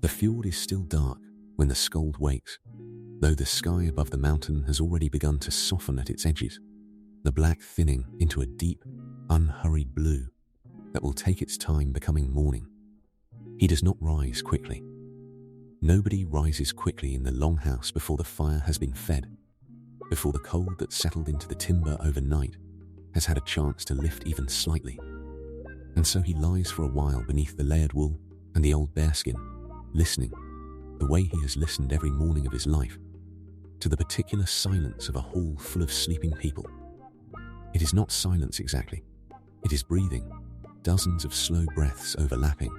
The fjord is still dark when the skald wakes, though the sky above the mountain has already begun to soften at its edges, the black thinning into a deep, unhurried blue that will take its time becoming morning. He does not rise quickly. Nobody rises quickly in the longhouse before the fire has been fed, before the cold that settled into the timber overnight has had a chance to lift even slightly. And so he lies for a while beneath the layered wool and the old bearskin, listening, the way he has listened every morning of his life, to the particular silence of a hall full of sleeping people. It is not silence exactly. It is breathing, dozens of slow breaths overlapping,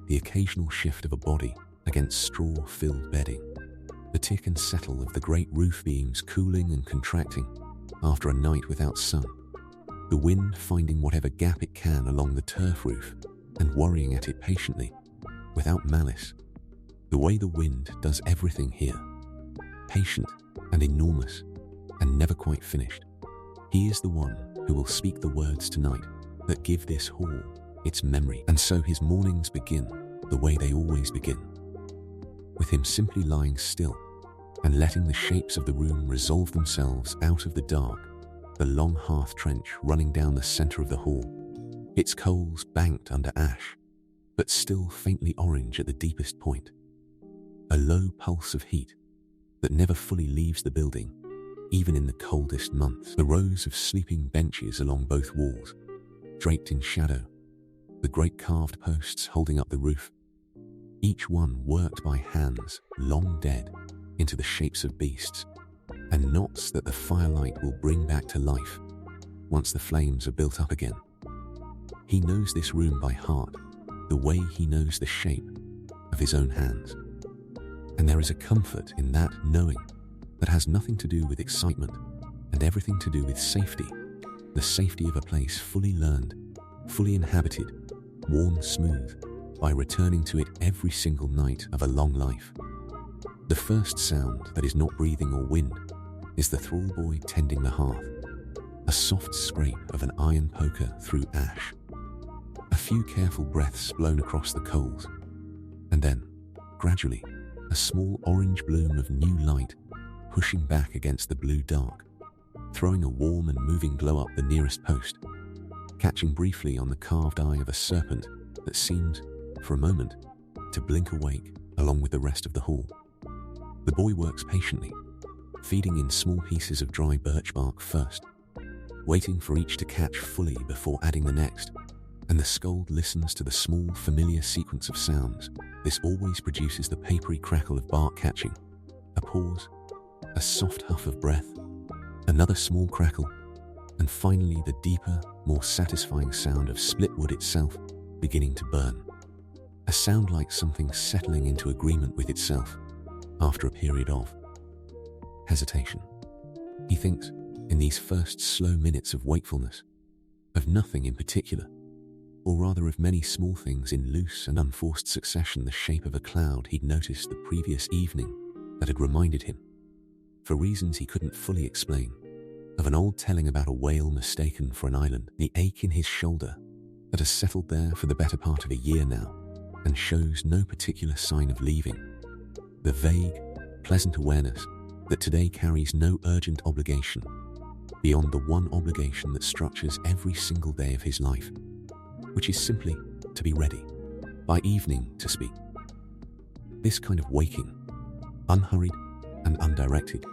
the occasional shift of a body against straw-filled bedding, the tick and settle of the great roof beams cooling and contracting after a night without sun, the wind finding whatever gap it can along the turf roof and worrying at it patiently, without malice, the way the wind does everything here, patient and enormous and never quite finished. He is the one who will speak the words tonight that give this hall its memory. And so his mornings begin the way they always begin, with him simply lying still and letting the shapes of the room resolve themselves out of the dark, the long hearth trench running down the center of the hall, its coals banked under ash, but still faintly orange at the deepest point, a low pulse of heat that never fully leaves the building, even in the coldest months. The rows of sleeping benches along both walls, draped in shadow, the great carved posts holding up the roof, each one worked by hands long dead into the shapes of beasts, and knots that the firelight will bring back to life once the flames are built up again. He knows this room by heart, the way he knows the shape of his own hands. And there is a comfort in that knowing that has nothing to do with excitement and everything to do with safety, the safety of a place fully learned, fully inhabited, worn smooth by returning to it every single night of a long life. The first sound that is not breathing or wind is the thrall boy tending the hearth, a soft scrape of an iron poker through ash, a few careful breaths blown across the coals, and then, gradually, a small orange bloom of new light pushing back against the blue dark, throwing a warm and moving glow up the nearest post, catching briefly on the carved eye of a serpent that seemed, for a moment, to blink awake along with the rest of the hall. The boy works patiently, feeding in small pieces of dry birch bark first, waiting for each to catch fully before adding the next, and the skald listens to the small, familiar sequence of sounds. This always produces the papery crackle of bark catching, a pause, a soft huff of breath, another small crackle, and finally the deeper, more satisfying sound of split wood itself beginning to burn. A sound like something settling into agreement with itself after a period of hesitation. He thinks, in these first slow minutes of wakefulness, of nothing in particular, or rather of many small things in loose and unforced succession, the shape of a cloud he'd noticed the previous evening that had reminded him, for reasons he couldn't fully explain, of an old telling about a whale mistaken for an island, the ache in his shoulder that has settled there for the better part of a year now and shows no particular sign of leaving, the vague, pleasant awareness that today carries no urgent obligation beyond the one obligation that structures every single day of his life, which is simply to be ready, by evening to speak. This kind of waking, unhurried and undirected,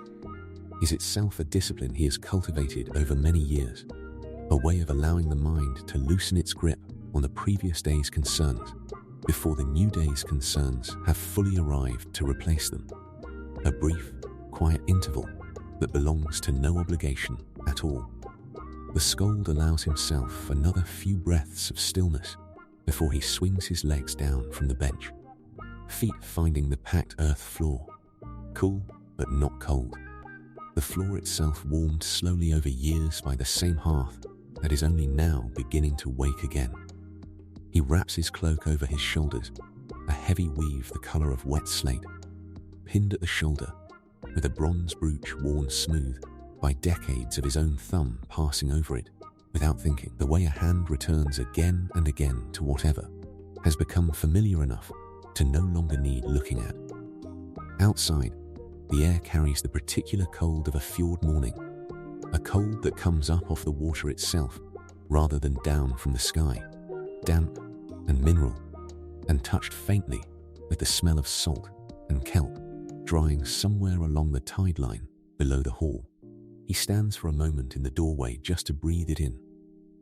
is itself a discipline he has cultivated over many years, a way of allowing the mind to loosen its grip on the previous day's concerns before the new day's concerns have fully arrived to replace them. A brief, quiet interval that belongs to no obligation at all. The skald allows himself another few breaths of stillness before he swings his legs down from the bench, feet finding the packed earth floor, cool but not cold. The floor itself warmed slowly over years by the same hearth that is only now beginning to wake again. He wraps his cloak over his shoulders, a heavy weave the color of wet slate, pinned at the shoulder, with a bronze brooch worn smooth by decades of his own thumb passing over it without thinking. The way a hand returns again and again to whatever has become familiar enough to no longer need looking at. Outside, the air carries the particular cold of a fjord morning, a cold that comes up off the water itself rather than down from the sky, damp and mineral, and touched faintly with the smell of salt and kelp drying somewhere along the tide line below the hall. He stands for a moment in the doorway just to breathe it in,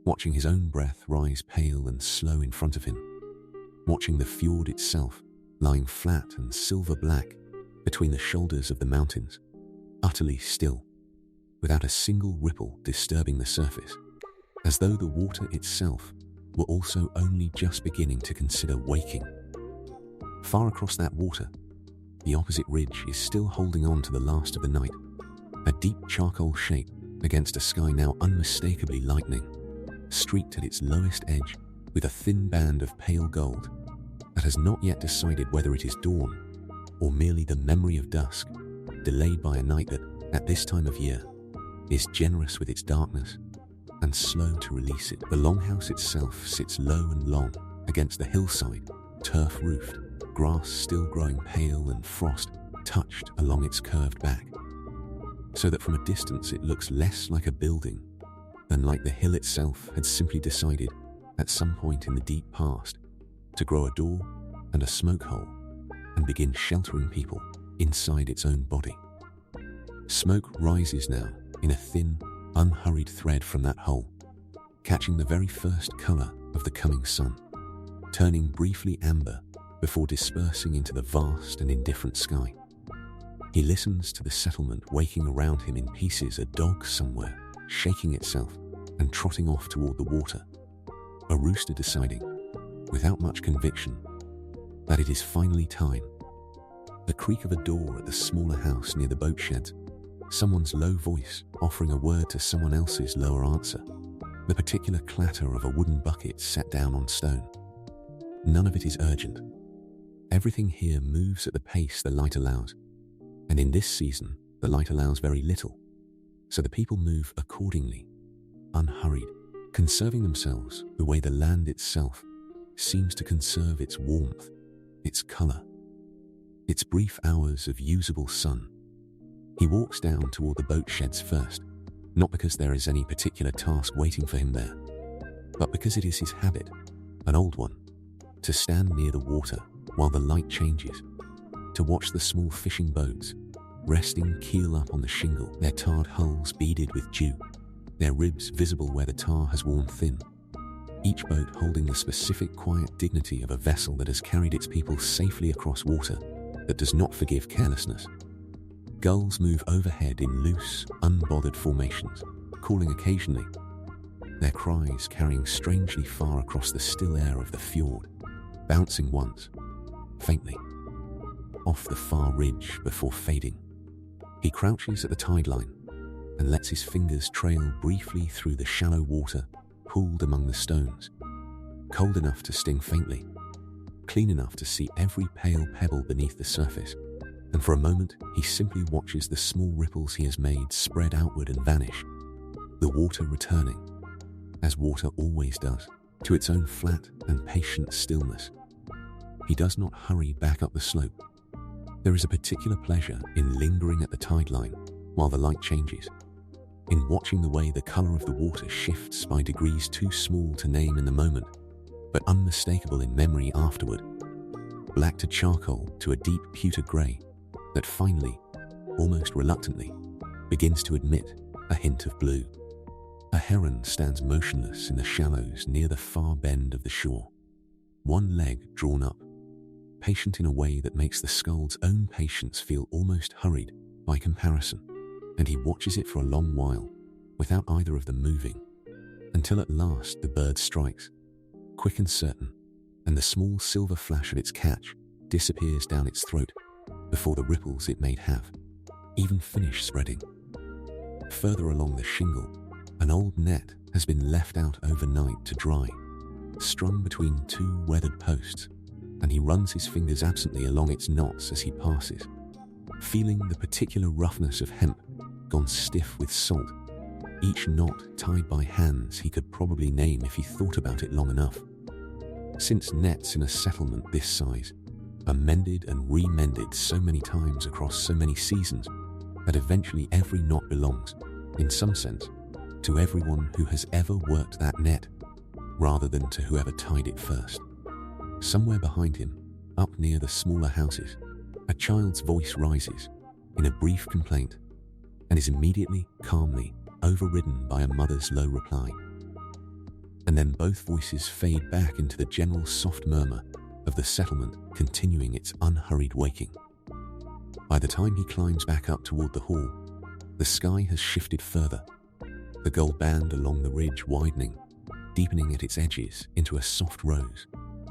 watching his own breath rise pale and slow in front of him, watching the fjord itself lying flat and silver black between the shoulders of the mountains, utterly still, without a single ripple disturbing the surface, as though the water itself were also only just beginning to consider waking. Far across that water, the opposite ridge is still holding on to the last of the night, a deep charcoal shape against a sky now unmistakably lightening, streaked at its lowest edge with a thin band of pale gold that has not yet decided whether it is dawn or merely the memory of dusk, delayed by a night that, at this time of year, is generous with its darkness and slow to release it. The longhouse itself sits low and long against the hillside, turf-roofed, grass still growing pale and frost touched along its curved back, so that from a distance it looks less like a building than like the hill itself had simply decided, at some point in the deep past, to grow a door and a smoke hole and begin sheltering people inside its own body. Smoke rises now in a thin, unhurried thread from that hole, catching the very first colour of the coming sun, turning briefly amber before dispersing into the vast and indifferent sky. He listens to the settlement waking around him in pieces, a dog somewhere shaking itself and trotting off toward the water, a rooster deciding, without much conviction, that it is finally time. The creak of a door at the smaller house near the boat sheds, someone's low voice offering a word to someone else's lower answer, the particular clatter of a wooden bucket set down on stone. None of it is urgent. Everything here moves at the pace the light allows, and in this season the light allows very little, so the people move accordingly, unhurried, conserving themselves the way the land itself seems to conserve its warmth, its colour, its brief hours of usable sun. He walks down toward the boat sheds first, not because there is any particular task waiting for him there, but because it is his habit, an old one, to stand near the water while the light changes, to watch the small fishing boats resting keel up on the shingle, their tarred hulls beaded with dew, their ribs visible where the tar has worn thin, each boat holding the specific quiet dignity of a vessel that has carried its people safely across water that does not forgive carelessness. Gulls move overhead in loose, unbothered formations, calling occasionally, their cries carrying strangely far across the still air of the fjord, bouncing once, faintly, off the far ridge before fading. He crouches at the tide line and lets his fingers trail briefly through the shallow water pooled among the stones, cold enough to sting faintly, clean enough to see every pale pebble beneath the surface, and for a moment he simply watches the small ripples he has made spread outward and vanish, the water returning, as water always does, to its own flat and patient stillness. He does not hurry back up the slope. There is a particular pleasure in lingering at the tide line while the light changes, in watching the way the colour of the water shifts by degrees too small to name in the moment, but unmistakable in memory afterward, black to charcoal to a deep pewter grey that finally, almost reluctantly, begins to admit a hint of blue. A heron stands motionless in the shallows near the far bend of the shore, one leg drawn up, patient in a way that makes the skald's own patience feel almost hurried by comparison, and he watches it for a long while without either of them moving, until at last the bird strikes, quick and certain, and the small silver flash of its catch disappears down its throat before the ripples it may have even finish spreading. Further along the shingle, an old net has been left out overnight to dry, strung between two weathered posts, and he runs his fingers absently along its knots as he passes, feeling the particular roughness of hemp gone stiff with salt, each knot tied by hands he could probably name if he thought about it long enough. Since nets in a settlement this size are mended and remended so many times across so many seasons that eventually every knot belongs, in some sense, to everyone who has ever worked that net, rather than to whoever tied it first. Somewhere behind him, up near the smaller houses, a child's voice rises in a brief complaint and is immediately, calmly overridden by a mother's low reply. And then both voices fade back into the general soft murmur of the settlement continuing its unhurried waking. By the time he climbs back up toward the hall, the sky has shifted further, the gold band along the ridge widening, deepening at its edges into a soft rose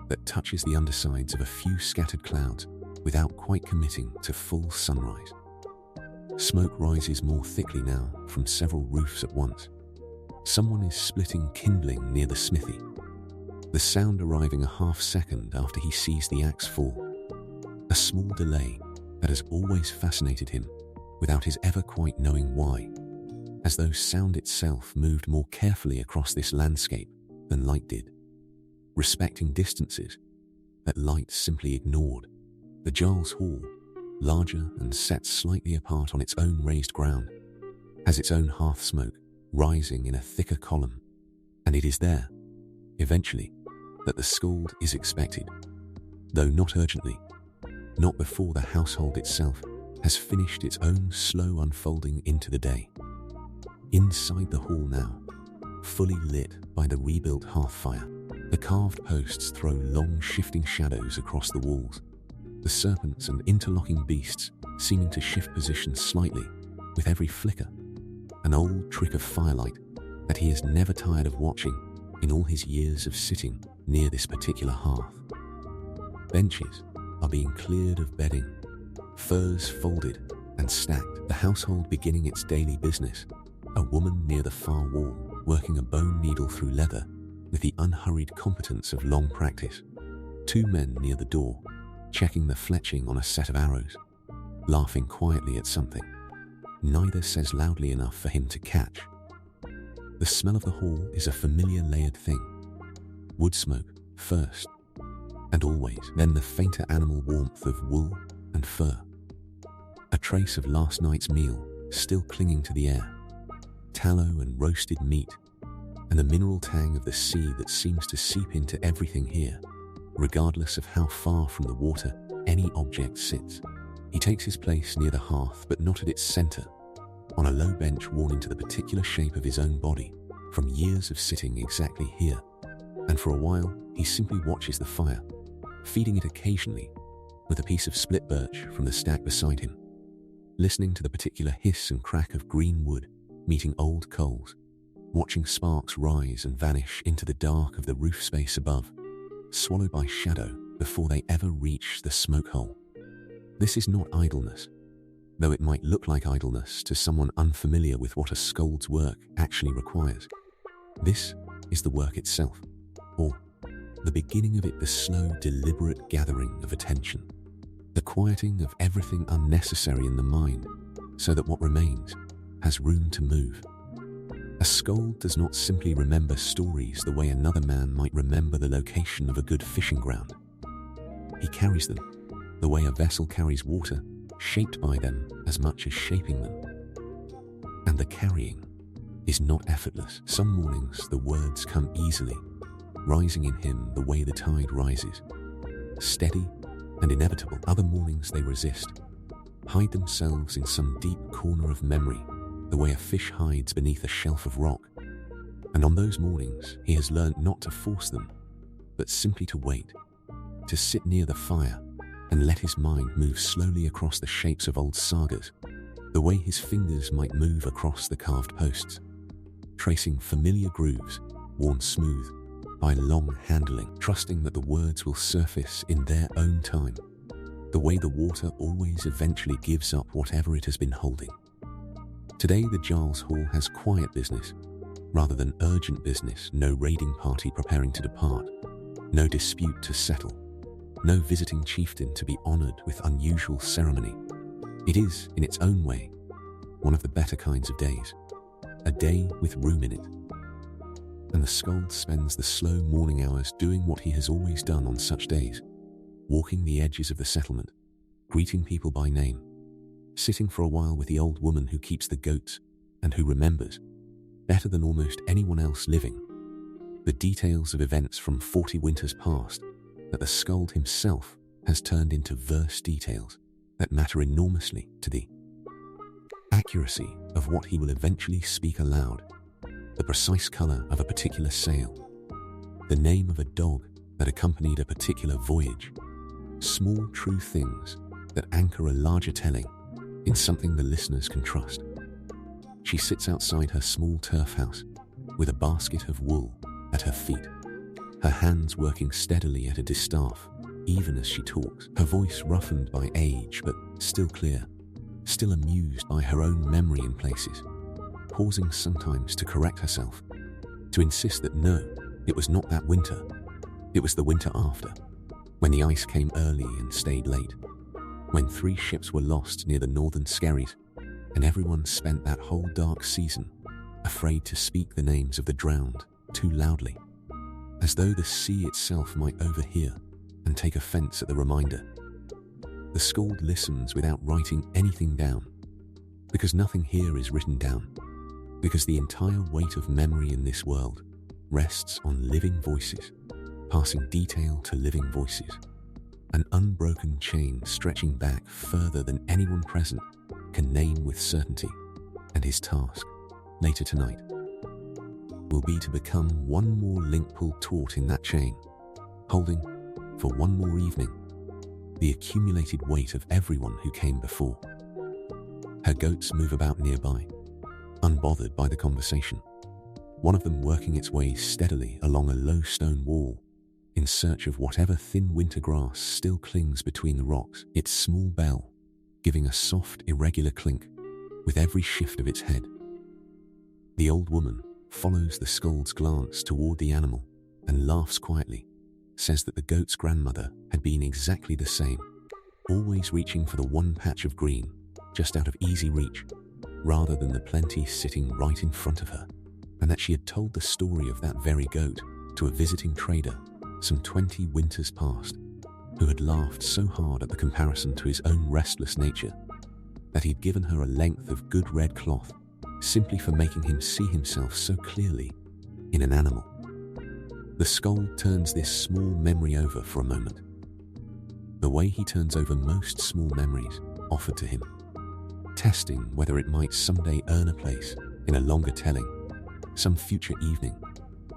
that touches the undersides of a few scattered clouds without quite committing to full sunrise. Smoke rises more thickly now from several roofs at once. Someone is splitting kindling near the smithy, the sound arriving a half second after he sees the axe fall. A small delay that has always fascinated him without his ever quite knowing why, as though sound itself moved more carefully across this landscape than light did, respecting distances that light simply ignored. The Jarl's Hall, larger and set slightly apart on its own raised ground, has its own hearth smoke rising in a thicker column, and it is there, eventually, that the skald is expected, though not urgently, not before the household itself has finished its own slow unfolding into the day. Inside the hall now, fully lit by the rebuilt hearth fire, the carved posts throw long shifting shadows across the walls, the serpents and interlocking beasts seeming to shift position slightly with every flicker, an old trick of firelight that he is never tired of watching in all his years of sitting near this particular hearth. Benches are being cleared of bedding, furs folded and stacked, the household beginning its daily business, a woman near the far wall working a bone needle through leather with the unhurried competence of long practice, two men near the door checking the fletching on a set of arrows, laughing quietly at something neither says loudly enough for him to catch. The smell of the hall is a familiar layered thing. Wood smoke first, and always, then the fainter animal warmth of wool and fur. A trace of last night's meal still clinging to the air, tallow and roasted meat, and the mineral tang of the sea that seems to seep into everything here, regardless of how far from the water any object sits. He takes his place near the hearth, but not at its center, on a low bench worn into the particular shape of his own body from years of sitting exactly here. And for a while, he simply watches the fire, feeding it occasionally with a piece of split birch from the stack beside him, listening to the particular hiss and crack of green wood meeting old coals, watching sparks rise and vanish into the dark of the roof space above, swallowed by shadow before they ever reach the smoke hole. This is not idleness, though it might look like idleness to someone unfamiliar with what a skald's work actually requires. This is the work itself, or the beginning of it, the slow, deliberate gathering of attention, the quieting of everything unnecessary in the mind so that what remains has room to move. A skald does not simply remember stories the way another man might remember the location of a good fishing ground. He carries them the way a vessel carries water, shaped by them as much as shaping them. And the carrying is not effortless. Some mornings the words come easily, rising in him the way the tide rises, steady and inevitable. Other mornings they resist, hide themselves in some deep corner of memory, the way a fish hides beneath a shelf of rock. And on those mornings he has learned not to force them, but simply to wait, to sit near the fire and let his mind move slowly across the shapes of old sagas, the way his fingers might move across the carved posts, tracing familiar grooves worn smooth by long handling, trusting that the words will surface in their own time, the way the water always eventually gives up whatever it has been holding. Today the Jarl's Hall has quiet business, rather than urgent business, no raiding party preparing to depart, no dispute to settle, no visiting chieftain to be honored with unusual ceremony. It is, in its own way, one of the better kinds of days, a day with room in it. And the skald spends the slow morning hours doing what he has always done on such days, walking the edges of the settlement, greeting people by name, sitting for a while with the old woman who keeps the goats and who remembers, better than almost anyone else living, the details of events from 40 winters past that the skald himself has turned into verse details that matter enormously to the accuracy of what he will eventually speak aloud, the precise colour of a particular sail, the name of a dog that accompanied a particular voyage, small true things that anchor a larger telling in something the listeners can trust. She sits outside her small turf house with a basket of wool at her feet, her hands working steadily at a distaff even as she talks, her voice roughened by age but still clear, still amused by her own memory in places, pausing sometimes to correct herself, to insist that no, it was not that winter, it was the winter after, when the ice came early and stayed late, when 3 ships were lost near the northern Skerries, and everyone spent that whole dark season afraid to speak the names of the drowned too loudly, as though the sea itself might overhear and take offence at the reminder. The skald listens without writing anything down, because nothing here is written down, because the entire weight of memory in this world rests on living voices, passing detail to living voices, an unbroken chain stretching back further than anyone present can name with certainty, and his task, later tonight, will be to become one more link pulled taut in that chain, holding, for one more evening, the accumulated weight of everyone who came before. Her goats move about nearby, unbothered by the conversation, one of them working its way steadily along a low stone wall in search of whatever thin winter grass still clings between the rocks, its small bell giving a soft, irregular clink with every shift of its head. The old woman follows the skald's glance toward the animal and laughs quietly, says that the goat's grandmother had been exactly the same, always reaching for the one patch of green just out of easy reach, rather than the plenty sitting right in front of her, and that she had told the story of that very goat to a visiting trader some 20 winters past, who had laughed so hard at the comparison to his own restless nature that he'd given her a length of good red cloth simply for making him see himself so clearly in an animal. The skald turns this small memory over for a moment, the way he turns over most small memories offered to him, testing whether it might someday earn a place in a longer telling, some future evening,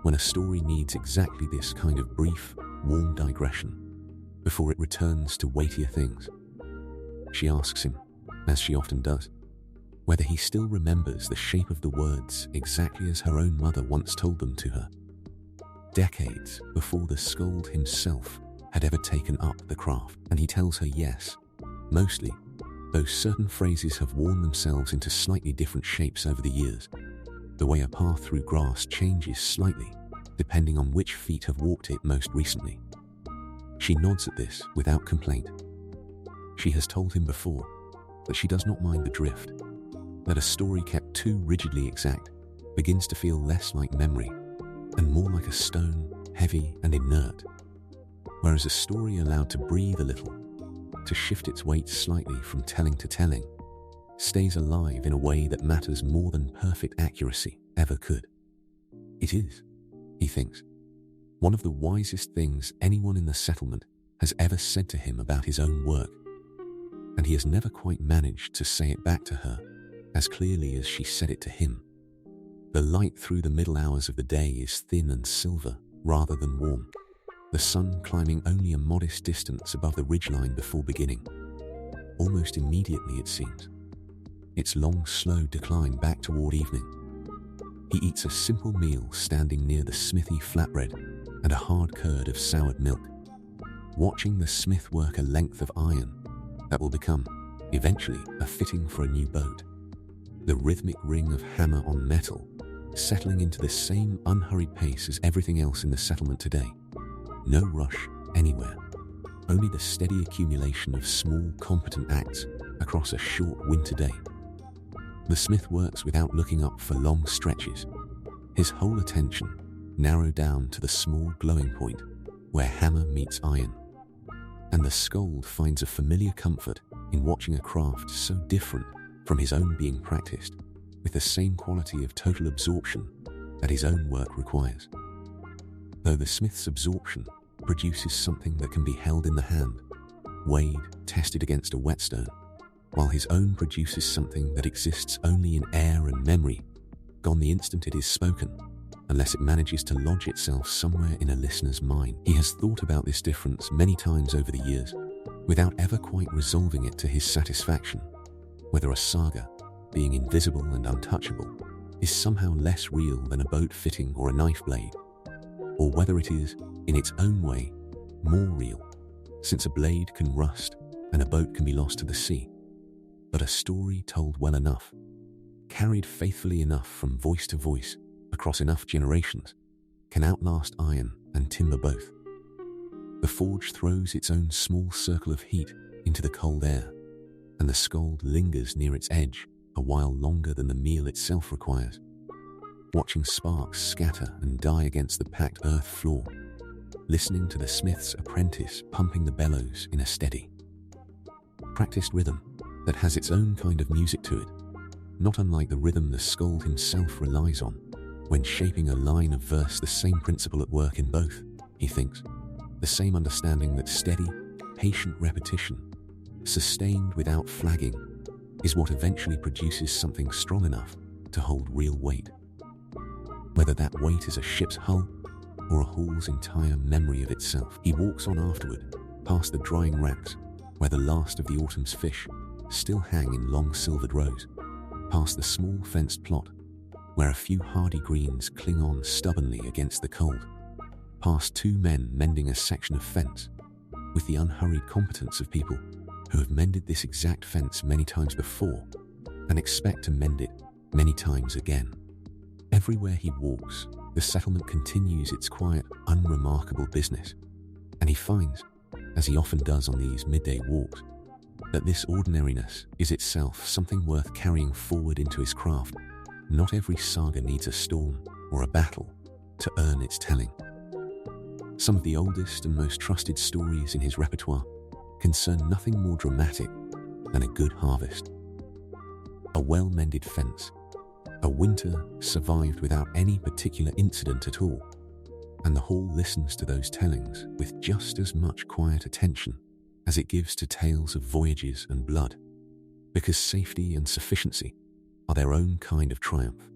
when a story needs exactly this kind of brief, warm digression before it returns to weightier things. She asks him, as she often does, whether he still remembers the shape of the words exactly as her own mother once told them to her, decades before the skald himself had ever taken up the craft. And he tells her yes, mostly, though certain phrases have worn themselves into slightly different shapes over the years, the way a path through grass changes slightly depending on which feet have walked it most recently. She nods at this without complaint. She has told him before that she does not mind the drift, that a story kept too rigidly exact begins to feel less like memory and more like a stone, heavy and inert, whereas a story allowed to breathe a little, to shift its weight slightly from telling to telling, stays alive in a way that matters more than perfect accuracy ever could. It is, he thinks, one of the wisest things anyone in the settlement has ever said to him about his own work, and he has never quite managed to say it back to her as clearly as she said it to him. The light through the middle hours of the day is thin and silver rather than warm, the sun climbing only a modest distance above the ridgeline before beginning, almost immediately it seems, its long slow decline back toward evening. He eats a simple meal standing near the smithy flatbread and a hard curd of soured milk, watching the smith work a length of iron that will become, eventually, a fitting for a new boat. The rhythmic ring of hammer on metal settling into the same unhurried pace as everything else in the settlement today. No rush anywhere, only the steady accumulation of small, competent acts across a short winter day. The smith works without looking up for long stretches, his whole attention narrowed down to the small glowing point where hammer meets iron, And the skald finds a familiar comfort in watching a craft so different from his own being practiced, with the same quality of total absorption that his own work requires. Though the smith's absorption produces something that can be held in the hand, weighed, tested against a whetstone, while his own produces something that exists only in air and memory, gone the instant it is spoken, unless it manages to lodge itself somewhere in a listener's mind. He has thought about this difference many times over the years, without ever quite resolving it to his satisfaction, whether a saga, being invisible and untouchable, is somehow less real than a boat fitting or a knife blade, or whether it is, in its own way, more real, since a blade can rust and a boat can be lost to the sea. But a story told well enough, carried faithfully enough from voice to voice across enough generations, can outlast iron and timber both. The forge throws its own small circle of heat into the cold air, and the skald lingers near its edge a while longer than the meal itself requires, watching sparks scatter and die against the packed earth floor, listening to the smith's apprentice pumping the bellows in a steady, practiced rhythm that has its own kind of music to it, not unlike the rhythm the skald himself relies on when shaping a line of verse. The same principle at work in both, he thinks, the same understanding that steady, patient repetition, sustained without flagging, is what eventually produces something strong enough to hold real weight. Whether that weight is a ship's hull or a hall's entire memory of itself. He walks on afterward, past the drying racks, where the last of the autumn's fish still hang in long silvered rows, past the small fenced plot, where a few hardy greens cling on stubbornly against the cold, past two men mending a section of fence, with the unhurried competence of people who have mended this exact fence many times before and expect to mend it many times again. Everywhere he walks, the settlement continues its quiet, unremarkable business, and he finds, as he often does on these midday walks, that this ordinariness is itself something worth carrying forward into his craft. Not every saga needs a storm or a battle to earn its telling. Some of the oldest and most trusted stories in his repertoire concern nothing more dramatic than a good harvest, a well-mended fence, a winter survived without any particular incident at all, and the hall listens to those tellings with just as much quiet attention as it gives to tales of voyages and blood, because safety and sufficiency are their own kind of triumph,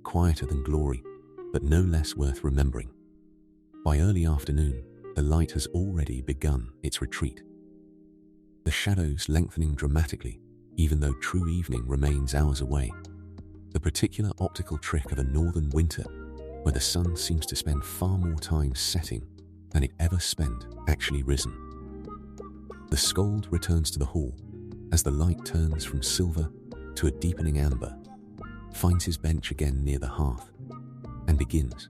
quieter than glory, but no less worth remembering. By early afternoon, the light has already begun its retreat, the shadows lengthening dramatically, even though true evening remains hours away, the particular optical trick of a northern winter where the sun seems to spend far more time setting than it ever spent actually risen. The skald returns to the hall as the light turns from silver to a deepening amber, finds his bench again near the hearth, and begins,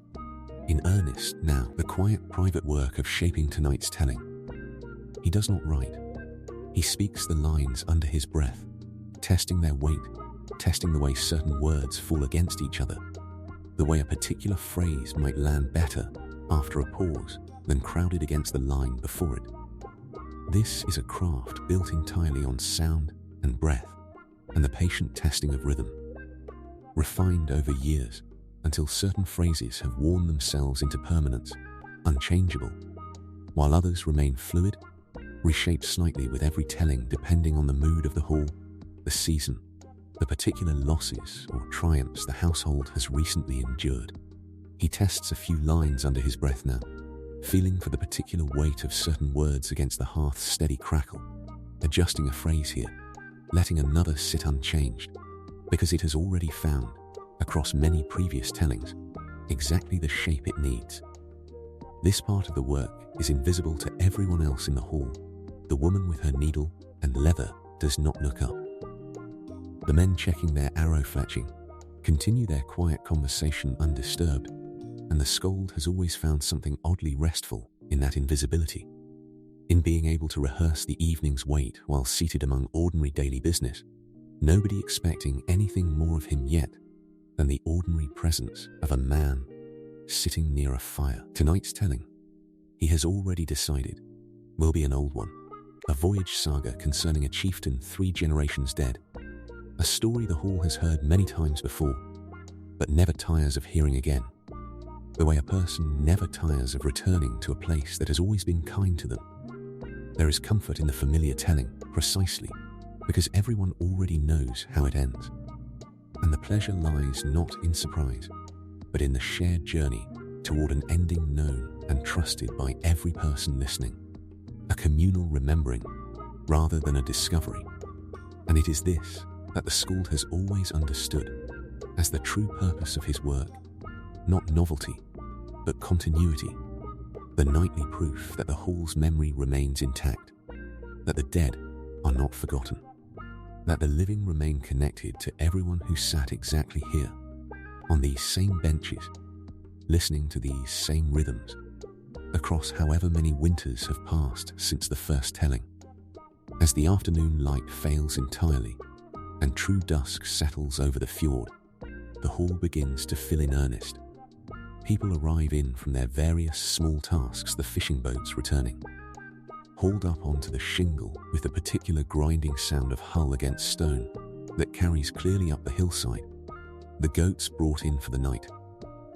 in earnest now, the quiet private work of shaping tonight's telling. He does not write. He speaks the lines under his breath, testing their weight, testing the way certain words fall against each other, the way a particular phrase might land better after a pause than crowded against the line before it. This is a craft built entirely on sound and breath and the patient testing of rhythm, refined over years until certain phrases have worn themselves into permanence, unchangeable, while others remain fluid, reshaped slightly with every telling depending on the mood of the hall, the season, the particular losses or triumphs the household has recently endured. He tests a few lines under his breath now, feeling for the particular weight of certain words against the hearth's steady crackle, adjusting a phrase here, letting another sit unchanged, because it has already found, across many previous tellings, exactly the shape it needs. This part of the work is invisible to everyone else in the hall. The woman with her needle and leather does not look up. The men checking their arrow fletching continue their quiet conversation undisturbed, and the skald has always found something oddly restful in that invisibility, in being able to rehearse the evening's wait while seated among ordinary daily business, nobody expecting anything more of him yet than the ordinary presence of a man sitting near a fire. Tonight's telling, he has already decided, will be an old one, a voyage saga concerning a chieftain 3 generations dead, a story the hall has heard many times before, but never tires of hearing again, the way a person never tires of returning to a place that has always been kind to them. There is comfort in the familiar telling, precisely because everyone already knows how it ends. And the pleasure lies not in surprise, but in the shared journey toward an ending known and trusted by every person listening, a communal remembering rather than a discovery. And it is this that the skald has always understood as the true purpose of his work, not novelty, but continuity, the nightly proof that the hall's memory remains intact, that the dead are not forgotten, that the living remain connected to everyone who sat exactly here, on these same benches, listening to these same rhythms, across however many winters have passed since the first telling. As the afternoon light fails entirely, and true dusk settles over the fjord, the hall begins to fill in earnest. People arrive in from their various small tasks, the fishing boats returning, hauled up onto the shingle with the particular grinding sound of hull against stone that carries clearly up the hillside, the goats brought in for the night,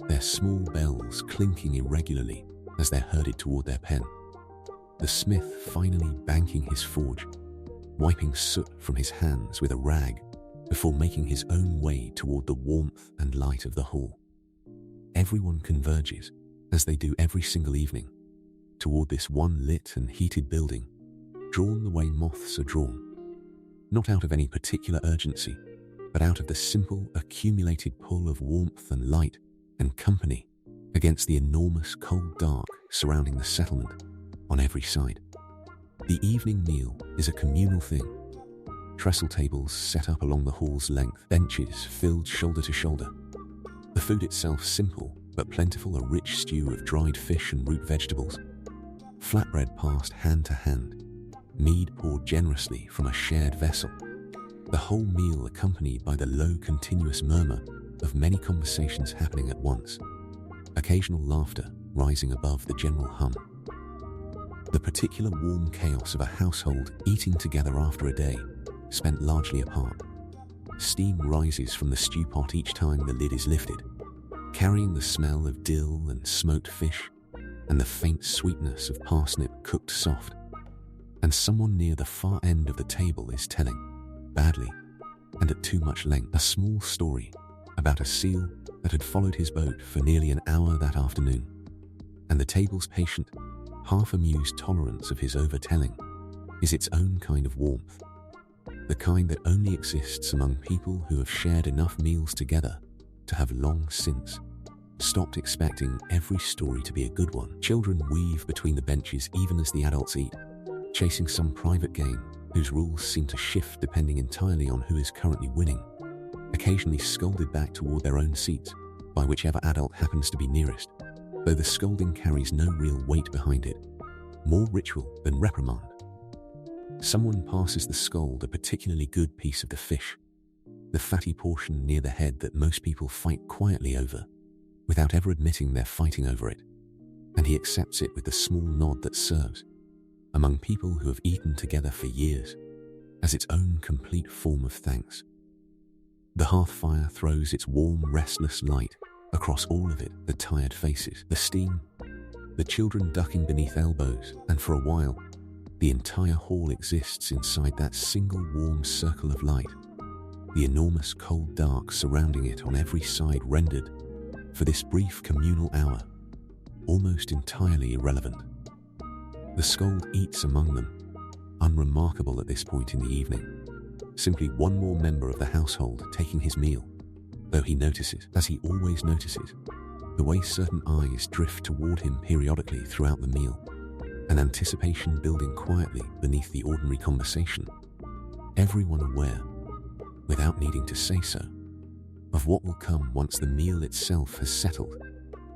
their small bells clinking irregularly as they're herded toward their pen, the smith finally banking his forge, wiping soot from his hands with a rag before making his own way toward the warmth and light of the hall. Everyone converges, as they do every single evening, toward this one lit and heated building, drawn the way moths are drawn, not out of any particular urgency, but out of the simple accumulated pull of warmth and light and company against the enormous cold dark surrounding the settlement on every side. The evening meal is a communal thing. Trestle tables set up along the hall's length, benches filled shoulder to shoulder. The food itself simple but plentiful, a rich stew of dried fish and root vegetables, flatbread passed hand to hand, mead poured generously from a shared vessel, the whole meal accompanied by the low continuous murmur of many conversations happening at once, occasional laughter rising above the general hum. The particular warm chaos of a household eating together after a day spent largely apart. Steam rises from the stew pot each time the lid is lifted, carrying the smell of dill and smoked fish and the faint sweetness of parsnip cooked soft. And someone near the far end of the table is telling, badly and at too much length, a small story about a seal that had followed his boat for nearly an hour that afternoon, and the table's patient, half-amused tolerance of his overtelling is its own kind of warmth, the kind that only exists among people who have shared enough meals together to have long since stopped expecting every story to be a good one. Children weave between the benches even as the adults eat, chasing some private game whose rules seem to shift depending entirely on who is currently winning, occasionally scolded back toward their own seats by whichever adult happens to be nearest, though the scolding carries no real weight behind it, more ritual than reprimand. Someone passes the skald a particularly good piece of the fish, the fatty portion near the head that most people fight quietly over, without ever admitting they're fighting over it, and he accepts it with the small nod that serves, among people who have eaten together for years, as its own complete form of thanks. The hearth fire throws its warm, restless light across all of it, the tired faces, the steam, the children ducking beneath elbows, and for a while, the entire hall exists inside that single warm circle of light, the enormous cold dark surrounding it on every side rendered, for this brief communal hour, almost entirely irrelevant. The skald eats among them, unremarkable at this point in the evening, simply one more member of the household taking his meal, though he notices, as he always notices, the way certain eyes drift toward him periodically throughout the meal, an anticipation building quietly beneath the ordinary conversation, everyone aware, without needing to say so, of what will come once the meal itself has settled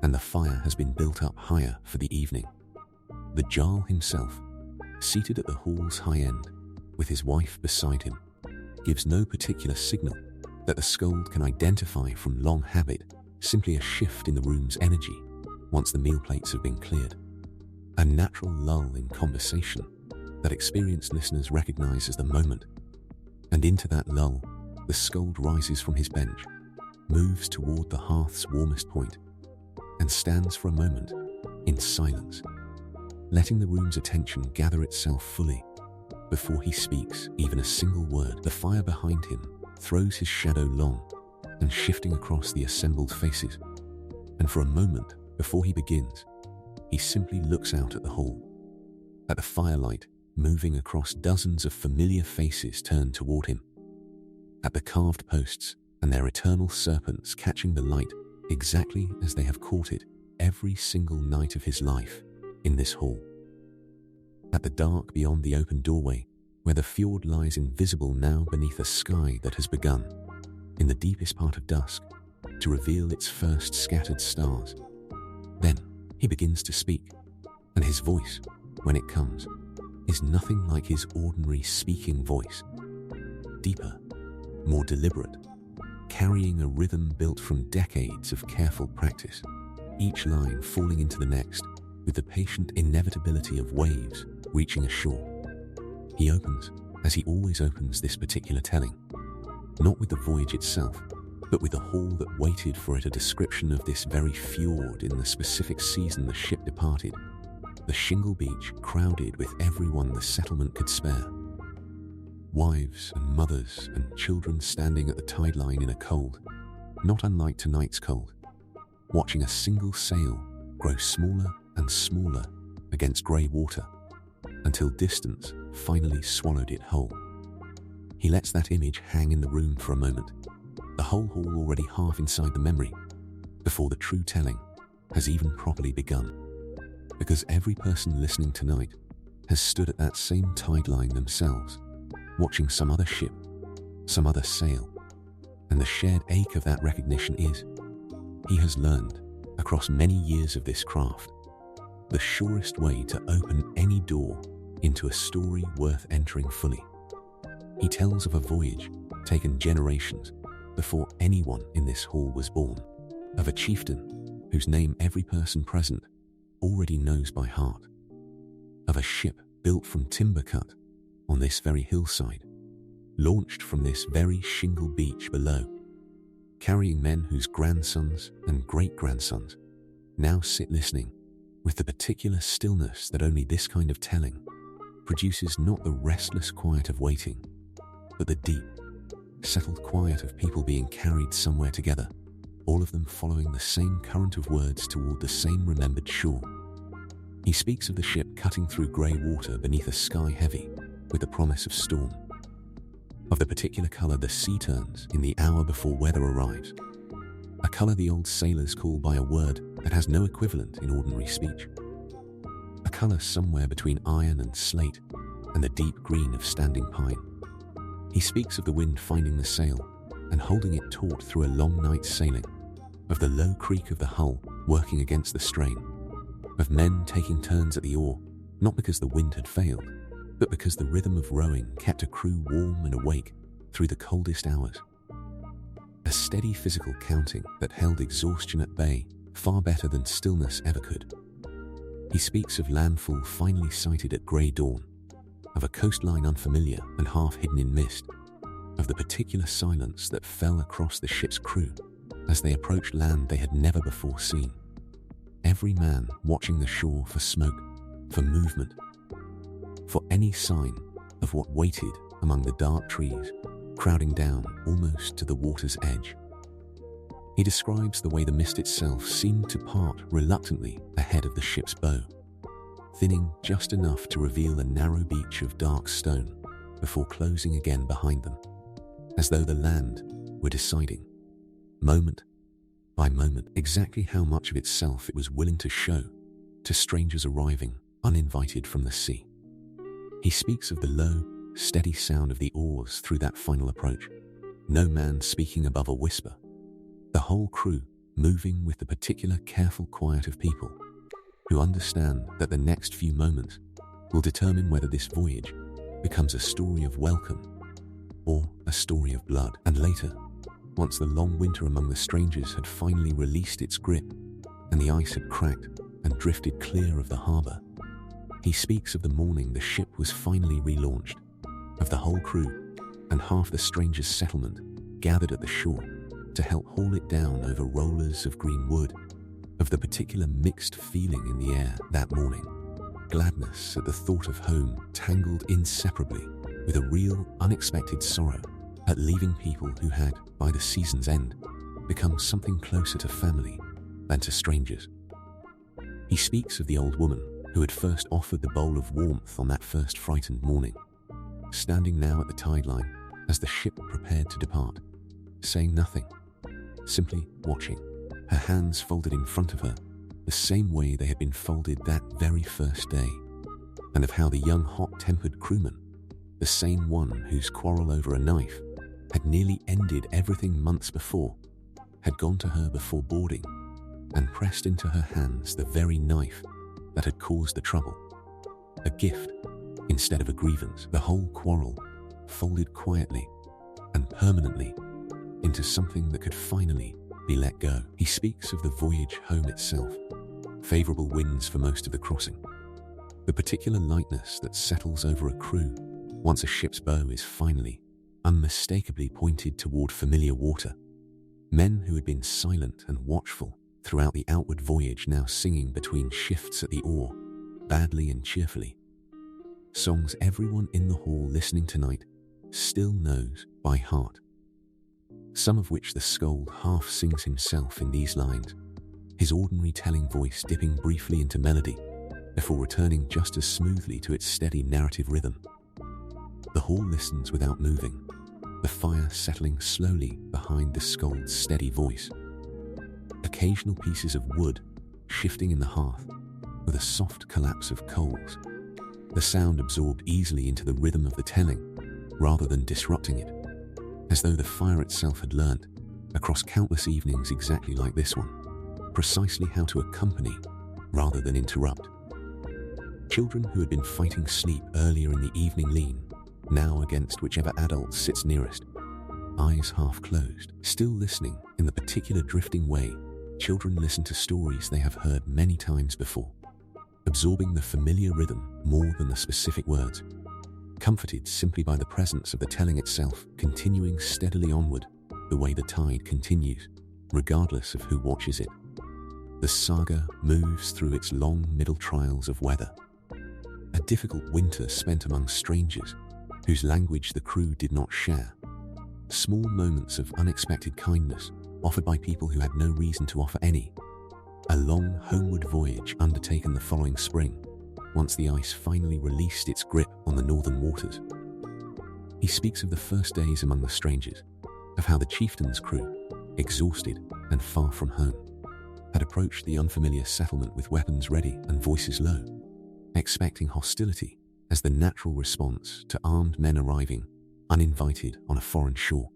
and the fire has been built up higher for the evening. The Jarl himself, seated at the hall's high end, with his wife beside him, gives no particular signal that the skald can identify from long habit, simply a shift in the room's energy once the meal plates have been cleared. A natural lull in conversation, that experienced listeners recognize as the moment. And into that lull, the skald rises from his bench, moves toward the hearth's warmest point, and stands for a moment in silence, letting the room's attention gather itself fully before he speaks even a single word. The fire behind him throws his shadow long and shifting across the assembled faces, and for a moment before he begins, he simply looks out at the hall, at the firelight moving across dozens of familiar faces turned toward him, at the carved posts and their eternal serpents catching the light exactly as they have caught it every single night of his life in this hall, at the dark beyond the open doorway where the fjord lies invisible now beneath a sky that has begun, in the deepest part of dusk, to reveal its first scattered stars. Then he begins to speak, and his voice, when it comes, is nothing like his ordinary speaking voice. Deeper, more deliberate, carrying a rhythm built from decades of careful practice, each line falling into the next with the patient inevitability of waves reaching a shore. He opens, as he always opens this particular telling, not with the voyage itself, but with the hall that waited for it, a description of this very fjord in the specific season the ship departed, the shingle beach crowded with everyone the settlement could spare. Wives and mothers and children standing at the tide line in a cold, not unlike tonight's cold, watching a single sail grow smaller and smaller against grey water until distance finally swallowed it whole. He lets that image hang in the room for a moment, the whole hall already half inside the memory, before the true telling has even properly begun. Because every person listening tonight has stood at that same tide line themselves, watching some other ship, some other sail, and the shared ache of that recognition is, he has learned, across many years of this craft, the surest way to open any door into a story worth entering fully. He tells of a voyage taken generations before anyone in this hall was born, of a chieftain whose name every person present already knows by heart, of a ship built from timber cut on this very hillside, launched from this very shingle beach below, carrying men whose grandsons and great-grandsons now sit listening with the particular stillness that only this kind of telling produces, not the restless quiet of waiting, but the deep, settled quiet of people being carried somewhere together, all of them following the same current of words toward the same remembered shore. He speaks of the ship cutting through grey water beneath a sky heavy with the promise of storm, of the particular colour the sea turns in the hour before weather arrives, a colour the old sailors call by a word that has no equivalent in ordinary speech, a colour somewhere between iron and slate and the deep green of standing pine. He speaks of the wind finding the sail and holding it taut through a long night's sailing, of the low creak of the hull working against the strain, of men taking turns at the oar, not because the wind had failed, but because the rhythm of rowing kept a crew warm and awake through the coldest hours. A steady physical counting that held exhaustion at bay far better than stillness ever could. He speaks of landfall finally sighted at grey dawn, of a coastline unfamiliar and half hidden in mist, of the particular silence that fell across the ship's crew as they approached land they had never before seen. Every man watching the shore for smoke, for movement, for any sign of what waited among the dark trees, crowding down almost to the water's edge. He describes the way the mist itself seemed to part reluctantly ahead of the ship's bow, thinning just enough to reveal a narrow beach of dark stone before closing again behind them, as though the land were deciding, moment by moment, exactly how much of itself it was willing to show to strangers arriving uninvited from the sea. He speaks of the low, steady sound of the oars through that final approach, no man speaking above a whisper, the whole crew moving with the particular careful quiet of people who understand that the next few moments will determine whether this voyage becomes a story of welcome or a story of blood. And later, once the long winter among the strangers had finally released its grip and the ice had cracked and drifted clear of the harbour, He speaks of the morning the ship was finally relaunched, of the whole crew and half the strangers' settlement gathered at the shore to help haul it down over rollers of green wood, of the particular mixed feeling in the air that morning, gladness at the thought of home tangled inseparably with a real unexpected sorrow at leaving people who had, by the season's end, become something closer to family than to strangers. He speaks of the old woman who had first offered the bowl of warmth on that first frightened morning, standing now at the tide line as the ship prepared to depart, saying nothing, simply watching, her hands folded in front of her, the same way they had been folded that very first day, and of how the young hot-tempered crewman, the same one whose quarrel over a knife had nearly ended everything months before, had gone to her before boarding and pressed into her hands the very knife that had caused the trouble. A gift instead of a grievance, the whole quarrel folded quietly and permanently into something that could finally be let go. He speaks of the voyage home itself, favorable winds for most of the crossing, the particular lightness that settles over a crew once a ship's bow is finally, unmistakably pointed toward familiar water. Men who had been silent and watchful throughout the outward voyage now singing between shifts at the oar, badly and cheerfully. Songs everyone in the hall listening tonight still knows by heart. Some of which the skald half sings himself in these lines, his ordinary telling voice dipping briefly into melody before returning just as smoothly to its steady narrative rhythm. The hall listens without moving, the fire settling slowly behind the skald's steady voice. Occasional pieces of wood shifting in the hearth with a soft collapse of coals, the sound absorbed easily into the rhythm of the telling rather than disrupting it, as though the fire itself had learnt, across countless evenings exactly like this one, precisely how to accompany rather than interrupt. Children who had been fighting sleep earlier in the evening lean now against whichever adult sits nearest, eyes half closed, still listening in the particular drifting way children listen to stories they have heard many times before, absorbing the familiar rhythm more than the specific words, comforted simply by the presence of the telling itself continuing steadily onward the way the tide continues, regardless of who watches it. The saga moves through its long middle trials of weather. A difficult winter spent among strangers whose language the crew did not share. Small moments of unexpected kindness offered by people who had no reason to offer any. A long homeward voyage undertaken the following spring, once the ice finally released its grip on the northern waters. He speaks of the first days among the strangers, of how the chieftain's crew, exhausted and far from home, had approached the unfamiliar settlement with weapons ready and voices low, expecting hostility as the natural response to armed men arriving uninvited on a foreign shore,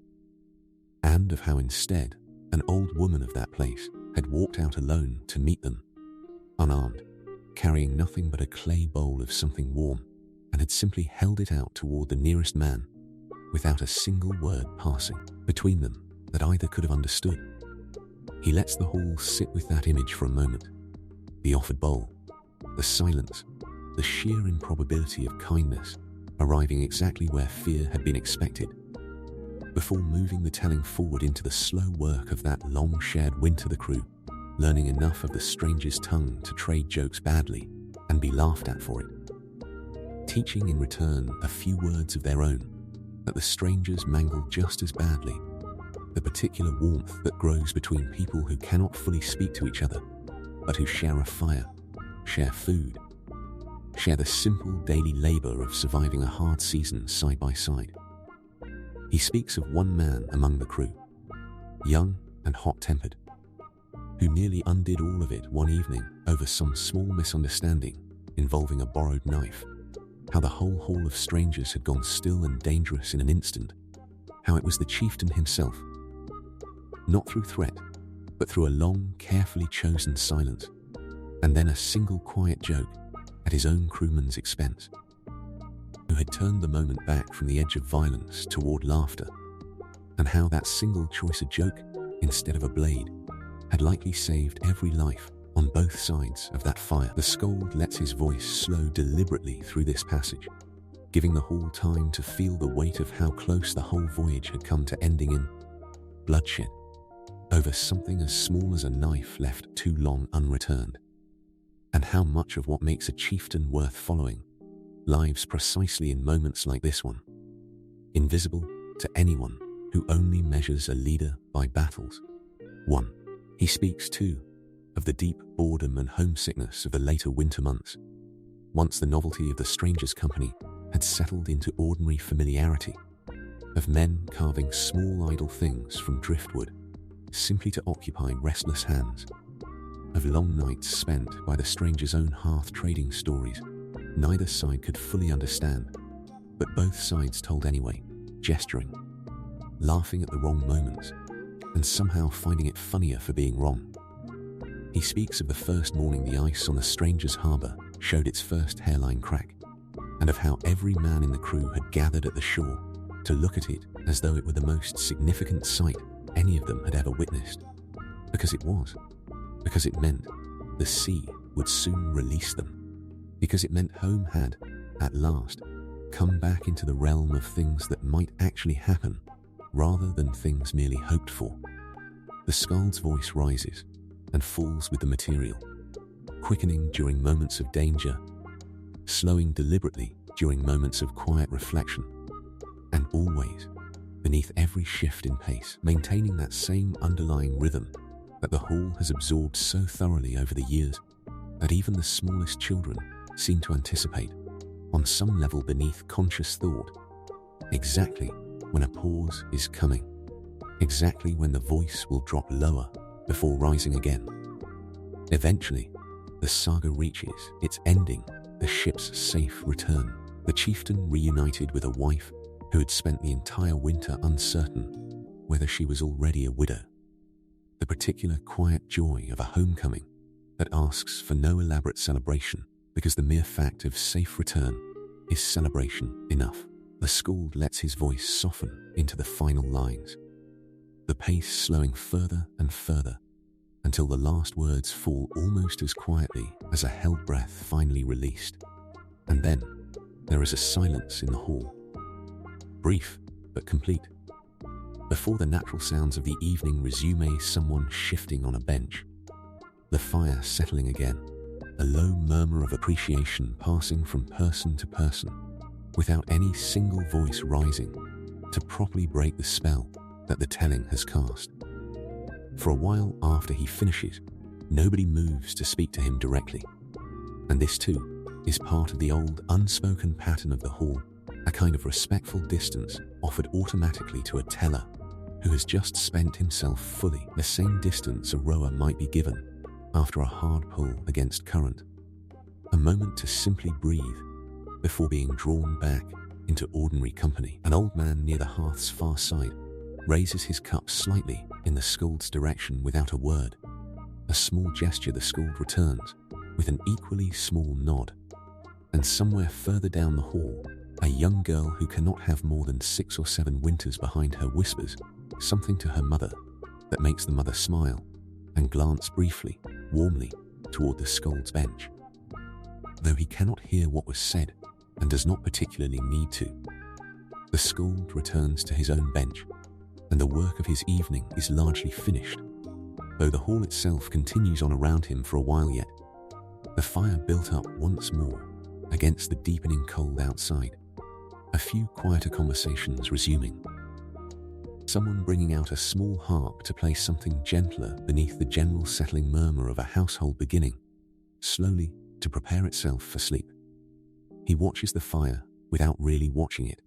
and of how instead an old woman of that place had walked out alone to meet them, unarmed, carrying nothing but a clay bowl of something warm, and had simply held it out toward the nearest man without a single word passing between them that either could have understood. He lets the hall sit with that image for a moment, the offered bowl, the silence, the sheer improbability of kindness arriving exactly where fear had been expected, before moving the telling forward into the slow work of that long shared winter the crew, learning enough of the stranger's tongue to trade jokes badly and be laughed at for it, teaching in return a few words of their own that the strangers mangle just as badly, the particular warmth that grows between people who cannot fully speak to each other, but who share a fire, share food, share the simple daily labor of surviving a hard season side by side. He speaks of one man among the crew, young and hot-tempered, who nearly undid all of it one evening over some small misunderstanding involving a borrowed knife, how the whole hall of strangers had gone still and dangerous in an instant, how it was the chieftain himself, not through threat, but through a long, carefully chosen silence, and then a single quiet joke at his own crewman's expense, who had turned the moment back from the edge of violence toward laughter, and how that single choice of joke, instead of a blade, had likely saved every life On both sides of that fire, the skald lets his voice slow deliberately through this passage, giving the hall time to feel the weight of how close the whole voyage had come to ending in bloodshed, over something as small as a knife left too long unreturned, and how much of what makes a chieftain worth following lives precisely in moments like this one, invisible to anyone who only measures a leader by battles. 1. He speaks, too, of the deep boredom and homesickness of the later winter months, once the novelty of the stranger's company had settled into ordinary familiarity, of men carving small idle things from driftwood simply to occupy restless hands, of long nights spent by the stranger's own hearth trading stories neither side could fully understand, but both sides told anyway, gesturing, laughing at the wrong moments, and somehow finding it funnier for being wrong. He speaks of the first morning the ice on the stranger's harbour showed its first hairline crack, and of how every man in the crew had gathered at the shore to look at it as though it were the most significant sight any of them had ever witnessed. Because it was. Because it meant the sea would soon release them. Because it meant home had, at last, come back into the realm of things that might actually happen, rather than things merely hoped for. The skald's voice rises and falls with the material, quickening during moments of danger, slowing deliberately during moments of quiet reflection, and always, beneath every shift in pace, maintaining that same underlying rhythm that the hall has absorbed so thoroughly over the years that even the smallest children seem to anticipate, on some level beneath conscious thought, exactly when a pause is coming, exactly when the voice will drop lower before rising again. Eventually, the saga reaches its ending, the ship's safe return, the chieftain reunited with a wife who had spent the entire winter uncertain whether she was already a widow. The particular quiet joy of a homecoming that asks for no elaborate celebration because the mere fact of safe return is celebration enough. The skald lets his voice soften into the final lines, the pace slowing further and further until the last words fall almost as quietly as a held breath finally released. And then there is a silence in the hall, brief but complete. Before the natural sounds of the evening resume, someone shifting on a bench, the fire settling again, a low murmur of appreciation passing from person to person, without any single voice rising to properly break the spell that the telling has cast. For a while after he finishes, nobody moves to speak to him directly, and this too is part of the old unspoken pattern of the hall, a kind of respectful distance offered automatically to a teller who has just spent himself fully, the same distance a rower might be given after a hard pull against current. A moment to simply breathe before being drawn back into ordinary company. An old man near the hearth's far side raises his cup slightly in the skald's direction without a word. A small gesture the skald returns with an equally small nod. And somewhere further down the hall, a young girl who cannot have more than 6 or 7 winters behind her whispers something to her mother that makes the mother smile and glance briefly, warmly, toward the skald's bench. Though he cannot hear what was said and does not particularly need to, the skald returns to his own bench, and the work of his evening is largely finished, though the hall itself continues on around him for a while yet. The fire built up once more against the deepening cold outside, a few quieter conversations resuming. Someone bringing out a small harp to play something gentler beneath the general settling murmur of a household beginning, slowly to prepare itself for sleep. He watches the fire without really watching it,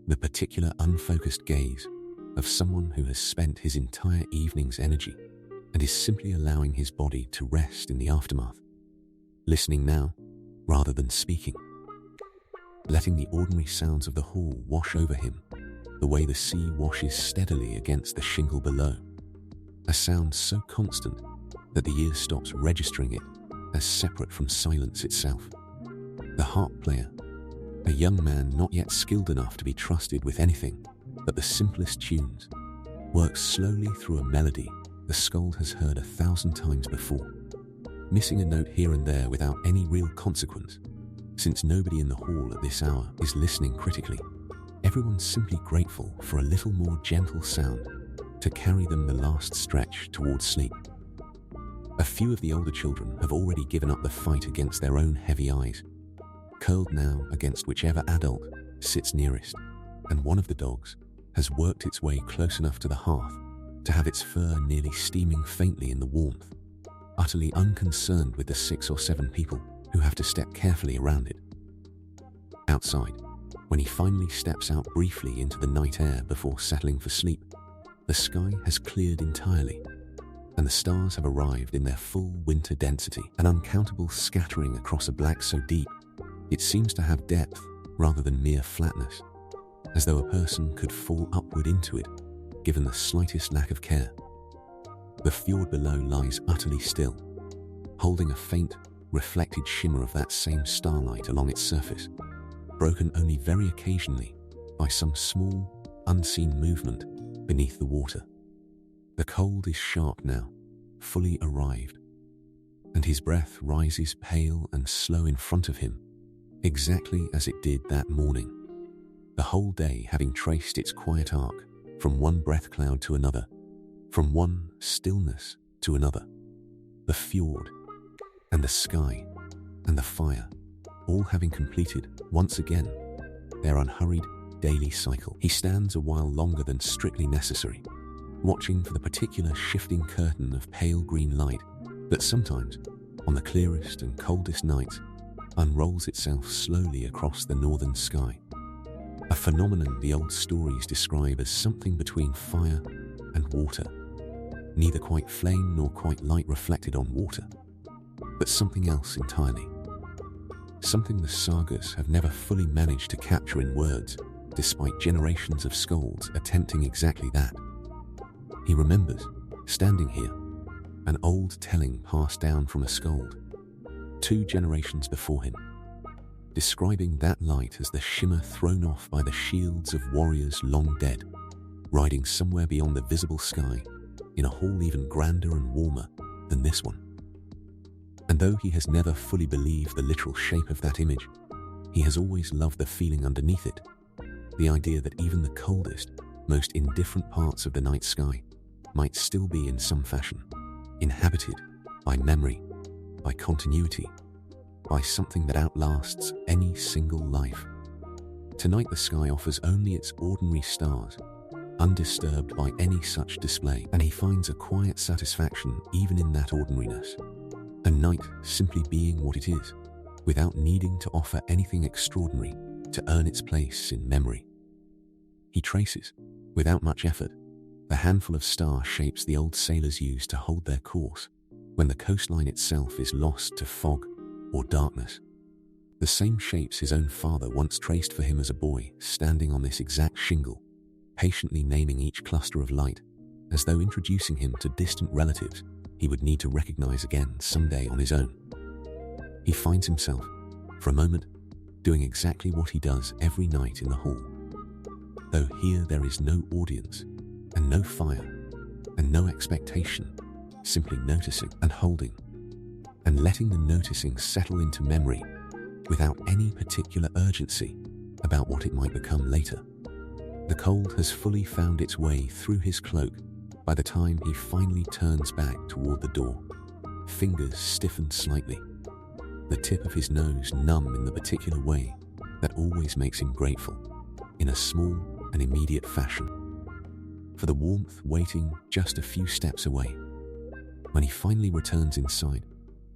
the particular unfocused gaze of someone who has spent his entire evening's energy and is simply allowing his body to rest in the aftermath, listening now rather than speaking, letting the ordinary sounds of the hall wash over him the way the sea washes steadily against the shingle below, a sound so constant that the ear stops registering it as separate from silence itself. The harp player, a young man not yet skilled enough to be trusted with anything but the simplest tunes, works slowly through a melody the skald has heard 1,000 times before, missing a note here and there without any real consequence. Since nobody in the hall at this hour is listening critically, everyone's simply grateful for a little more gentle sound to carry them the last stretch towards sleep. A few of the older children have already given up the fight against their own heavy eyes, curled now against whichever adult sits nearest, and one of the dogs has worked its way close enough to the hearth to have its fur nearly steaming faintly in the warmth, utterly unconcerned with the 6 or 7 people who have to step carefully around it. Outside, when he finally steps out briefly into the night air before settling for sleep, the sky has cleared entirely, and the stars have arrived in their full winter density, an uncountable scattering across a black so deep it seems to have depth rather than mere flatness, as though a person could fall upward into it, given the slightest lack of care. The fjord below lies utterly still, holding a faint, reflected shimmer of that same starlight along its surface, broken only very occasionally by some small, unseen movement beneath the water. The cold is sharp now, fully arrived, and his breath rises pale and slow in front of him, exactly as it did that morning, the whole day having traced its quiet arc from one breath cloud to another, from one stillness to another. The fjord, and the sky, and the fire, all having completed, once again, their unhurried daily cycle. He stands a while longer than strictly necessary, watching for the particular shifting curtain of pale green light that sometimes, on the clearest and coldest nights, unrolls itself slowly across the northern sky. A phenomenon the old stories describe as something between fire and water, neither quite flame nor quite light reflected on water, but something else entirely. Something the sagas have never fully managed to capture in words, despite generations of skalds attempting exactly that. He remembers, standing here, an old telling passed down from a skald, 2 generations before him, describing that light as the shimmer thrown off by the shields of warriors long dead, riding somewhere beyond the visible sky in a hall even grander and warmer than this one. And though he has never fully believed the literal shape of that image, he has always loved the feeling underneath it, the idea that even the coldest, most indifferent parts of the night sky might still be in some fashion inhabited by memory, by continuity, by something that outlasts any single life. Tonight the sky offers only its ordinary stars, undisturbed by any such display, and he finds a quiet satisfaction even in that ordinariness. A night simply being what it is, without needing to offer anything extraordinary to earn its place in memory. He traces, without much effort, the handful of star shapes the old sailors used to hold their course when the coastline itself is lost to fog or darkness. The same shapes his own father once traced for him as a boy, standing on this exact shingle, patiently naming each cluster of light, as though introducing him to distant relatives he would need to recognize again someday on his own. He finds himself, for a moment, doing exactly what he does every night in the hall, though here there is no audience, and no fire, and no expectation, simply noticing and holding, and letting the noticing settle into memory without any particular urgency about what it might become later. The cold has fully found its way through his cloak by the time he finally turns back toward the door, fingers stiffened slightly, the tip of his nose numb in the particular way that always makes him grateful, in a small and immediate fashion, for the warmth waiting just a few steps away. When he finally returns inside,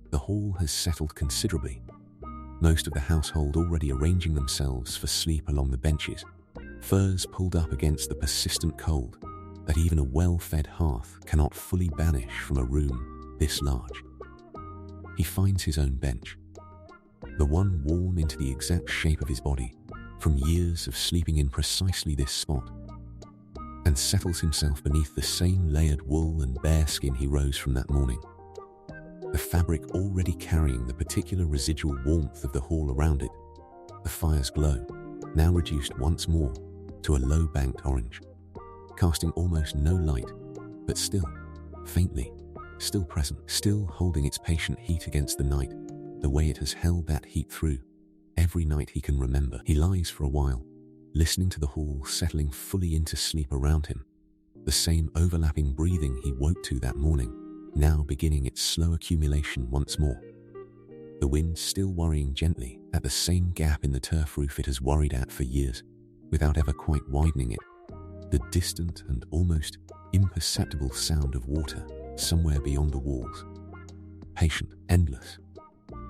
the hall has settled considerably, most of the household already arranging themselves for sleep along the benches, furs pulled up against the persistent cold that even a well-fed hearth cannot fully banish from a room this large. He finds his own bench, the one worn into the exact shape of his body from years of sleeping in precisely this spot, and settles himself beneath the same layered wool and bearskin he rose from that morning, the fabric already carrying the particular residual warmth of the hall around it, the fire's glow, now reduced once more to a low-banked orange, casting almost no light, but still, faintly, still present, still holding its patient heat against the night, the way it has held that heat through every night he can remember. He lies for a while, listening to the hall settling fully into sleep around him, the same overlapping breathing he woke to that morning, now beginning its slow accumulation once more. The wind still worrying gently at the same gap in the turf roof it has worried at for years, without ever quite widening it. The distant and almost imperceptible sound of water somewhere beyond the walls. Patient, endless,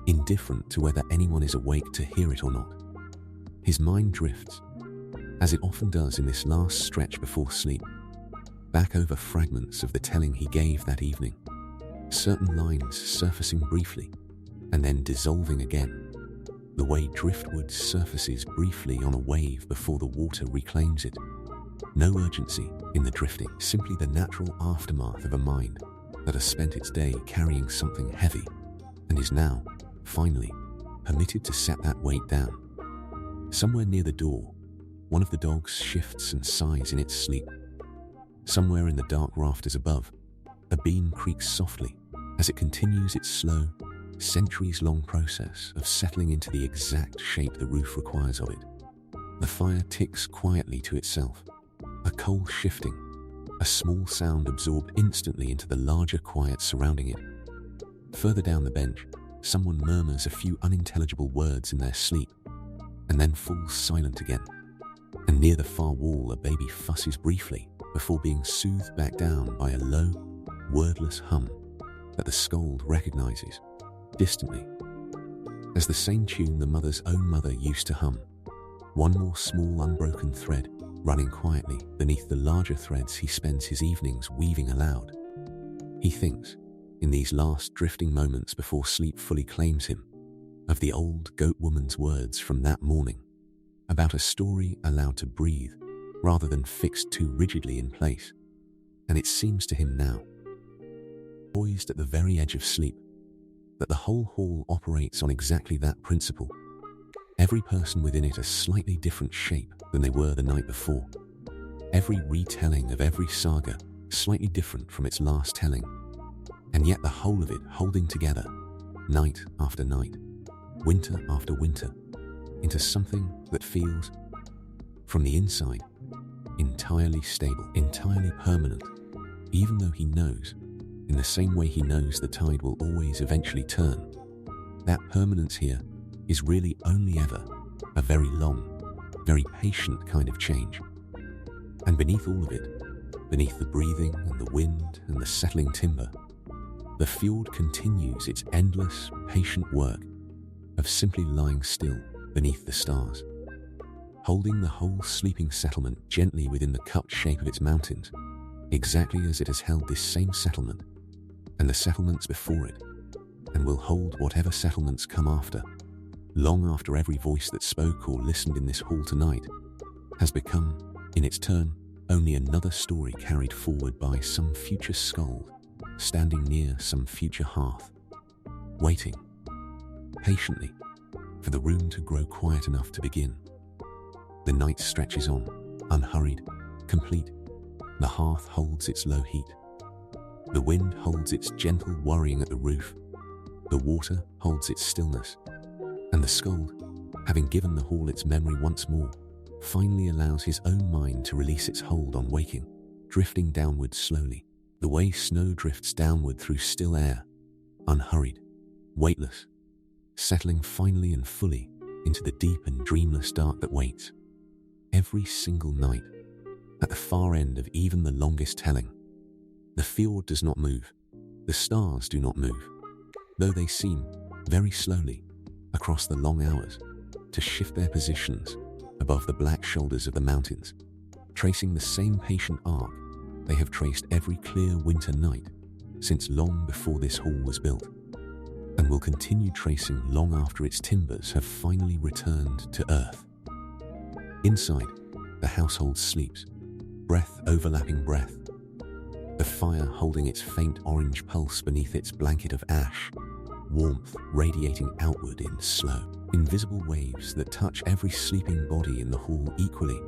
indifferent to whether anyone is awake to hear it or not. His mind drifts, as it often does in this last stretch before sleep, back over fragments of the telling he gave that evening, certain lines surfacing briefly and then dissolving again, the way driftwood surfaces briefly on a wave before the water reclaims it. No urgency in the drifting, simply the natural aftermath of a mind that has spent its day carrying something heavy and is now, finally, permitted to set that weight down. Somewhere near the door, one of the dogs shifts and sighs in its sleep. Somewhere in the dark rafters above, a beam creaks softly as it continues its slow, centuries-long process of settling into the exact shape the roof requires of it. The fire ticks quietly to itself, a coal shifting, a small sound absorbed instantly into the larger quiet surrounding it. Further down the bench, someone murmurs a few unintelligible words in their sleep, and then falls silent again. And near the far wall, a baby fusses briefly before being soothed back down by a low, wordless hum that the skald recognizes, distantly, as the same tune the mother's own mother used to hum. One more small unbroken thread, running quietly beneath the larger threads he spends his evenings weaving aloud. He thinks, in these last drifting moments before sleep fully claims him, of the old goat woman's words from that morning, about a story allowed to breathe rather than fixed too rigidly in place. And it seems to him now, poised at the very edge of sleep, that the whole hall operates on exactly that principle. Every person within it a slightly different shape than they were the night before. Every retelling of every saga slightly different from its last telling. And yet the whole of it holding together, night after night, winter after winter, into something that feels, from the inside, entirely stable, entirely permanent, even though he knows, in the same way he knows the tide will always eventually turn, that permanence here is really only ever a very long, very patient kind of change. And beneath all of it, beneath the breathing and the wind and the settling timber, the fjord continues its endless, patient work of simply lying still beneath the stars, holding the whole sleeping settlement gently within the cupped shape of its mountains, exactly as it has held this same settlement and the settlements before it, and will hold whatever settlements come after, long after every voice that spoke or listened in this hall tonight has become, in its turn, only another story carried forward by some future skald, standing near some future hearth, waiting, patiently, for the room to grow quiet enough to begin. The night stretches on, unhurried, complete. The hearth holds its low heat. The wind holds its gentle worrying at the roof. The water holds its stillness. And the skald, having given the hall its memory once more, finally allows his own mind to release its hold on waking, drifting downward slowly, the way snow drifts downward through still air, unhurried, weightless, settling finally and fully into the deep and dreamless dark that waits. Every single night, at the far end of even the longest telling, the fjord does not move, the stars do not move, though they seem, very slowly, across the long hours, to shift their positions above the black shoulders of the mountains, tracing the same patient arc they have traced every clear winter night since long before this hall was built, and will continue tracing long after its timbers have finally returned to earth. Inside, the household sleeps, breath overlapping breath, the fire holding its faint orange pulse beneath its blanket of ash, warmth radiating outward in slow, invisible waves that touch every sleeping body in the hall equally,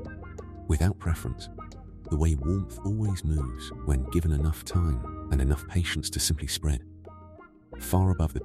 without preference, the way warmth always moves when given enough time. and enough patience to simply spread. Far above the